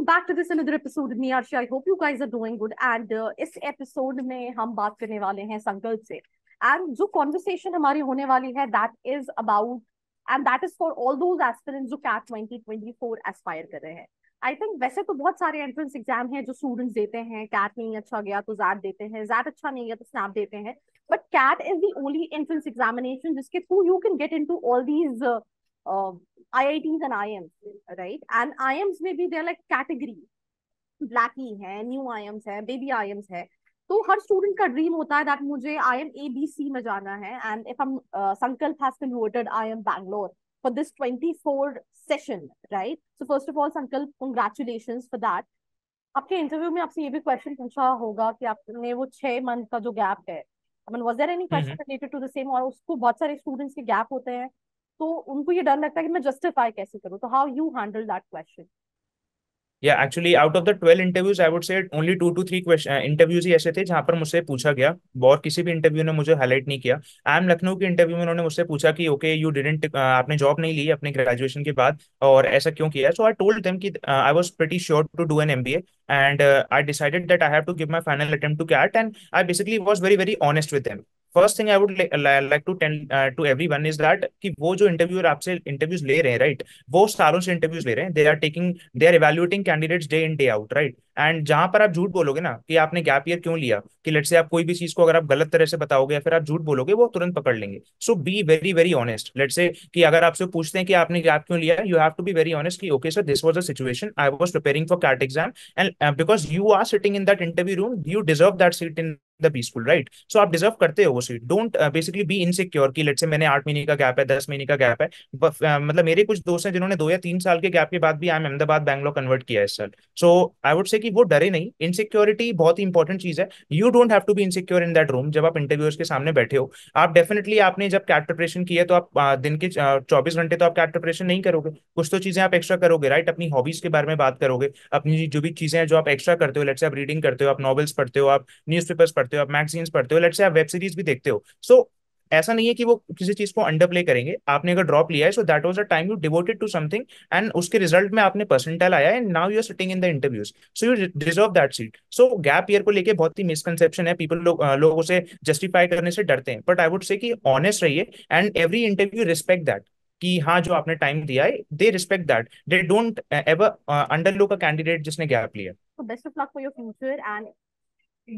back to this another episode with me Arshi. I hope you guys are doing good and इस episode में हम बात करने वाले हैं संकल्प से एंड जो कॉन्वर्सेशन हमारी होने वाली है that is about and that is for all those aspirants जो कैट 2024 एस्पायर कर रहे हैं. आई थिंक वैसे तो बहुत सारे एंट्रेंस एग्जाम हैं जो स्टूडेंट्स देते हैं. कैट नहीं अच्छा गया तो जैट देते हैं, जैट अच्छा नहीं गया तो स्नैप देते हैं, but CAT is the only entrance examination जिसके through you can get into all these IITs and IIMs, right? And IIMs में भी they are like category. Blackie है, new IIMs है, baby IIMs है. तो हर स्टूडेंट का ड्रीम होता है that मुझे IIM ABC में जाना है. And if I'm Sankalp has converted IIM Bangalore for this 24 session, right? So first of all, Sankalp, congratulations for that. आपके इंटरव्यू में आपसे ये भी क्वेश्चन पूछा होगा कि आपने वो 6 मंथ का जो गैप है, I mean, was there any question related to the same? और उसको बहुत सारे स्टूडेंट्स के गैप होते हैं तो उनको ये डर लगता है कि मैं जस्टिफाई कैसे करूं. तो how you handle that question? Yeah, actually, out of the 12 interviews, I would say only 2 to 3 interviews ही ऐसे थे जहां पर मुझसे पूछा गया. और किसी भी इंटरव्यू ने मुझे हाईलाइट नहीं किया. आई एम लखनऊ के इंटरव्यू में उन्होंने मुझसे पूछा कि ओके यू डिडंट आपने जॉब नहीं ली अपने ग्रेजुएशन के बाद और ऐसा क्यों किया. सो आई टोल्ड देम कि I was pretty sure to do an MBA and I decided that I have to give my final attempt to CAT, and I basically was very very honest with them. First thing I would like to tell to everyone is that कि वो जो interviewer आपसे interviews ले रहे हैं right, वो सालों से इंटरव्यूज ले रहे हैं. They are evaluating candidates day in day out right. And जहां पर आप झूठ बोलोगे ना कि आपने गैप ईयर क्यों लिया, कि लेट से आप कोई भी चीज को अगर आप गलत तरह से बताओगे या फिर आप झूठ बोलोगे, वो तुरंत पकड़ लेंगे. So be very very honest. Let say कि अगर आपसे पूछते हैं कि आपने गैप क्यों लिया, you have to be very honest कि okay sir this was a situation, I was preparing for CAT exam and because you are sitting in that interview room, you deserve that seat in the B school right. So आप deserve करते हो वो सीट. Don't basically be insecure कि let say मैंने 8 महीने का gap है, 10 महीने का गैप है. मतलब मेरे कुछ दोस्त हैं जिन्होंने 2 या 3 साल के गैप के बाद भी IIM अहमदाबाद बैंगलोर कन्वर्ट किया है sir. So I would say कि वो डरे नहीं. इनसिक्योरिटी बहुत ही इंपॉर्टेंट चीज है. You don't have to be insecure in that room. जब आप इंटरव्यूअर्स के सामने बैठे हो, आप डेफिनेटली आपने जब कैट प्रिपरेशन की है तो आप दिन के 24 घंटे तो आप कैट प्रिपरेशन नहीं करोगे. कुछ तो चीजें आप एक्स्ट्रा करोगे राइट. अपनी हॉबीज के बारे में बात करोगे, अपनी जो भी चीजें हैं जो आप एक्स्ट्रा करते हो, लेट्स से आप रीडिंग करते हो, आप नॉवेल्स पढ़ते हो, आप न्यूज़पेपर्स पढ़ते हो, आप मैगजीन्स पढ़ते हो, लेट्स से आप वेब सीरीज भी देखते हो. सो ऐसा नहीं है कि वो किसी चीज को अंडर प्ले करेंगे. आपने अगर ड्रॉप लिया है so that was a time you devoted to something and उसके रिजल्ट में आपने परसेंटाइल आया है and now you are sitting in the interviews, so you deserve that seat. So gap year को लेके बहुत ही मिसकंसेप्शन है. पीपल लोगों से जस्टिफाई करने से डरते हैं, बट आई वुड से कि ऑनेस्ट रहिए and every interview respect that कि हाँ जो आपने टाइम दिया है they respect that. They don't ever underlook a candidate जिसने गैप लिया. So best of luck for your future and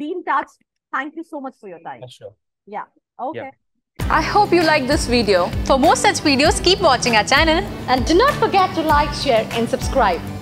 be in touch. Thank you so much for your time. Sure. Yeah. Okay. Yeah. I hope you like this video. For more such videos, keep watching our channel. And do not forget to like, share and subscribe.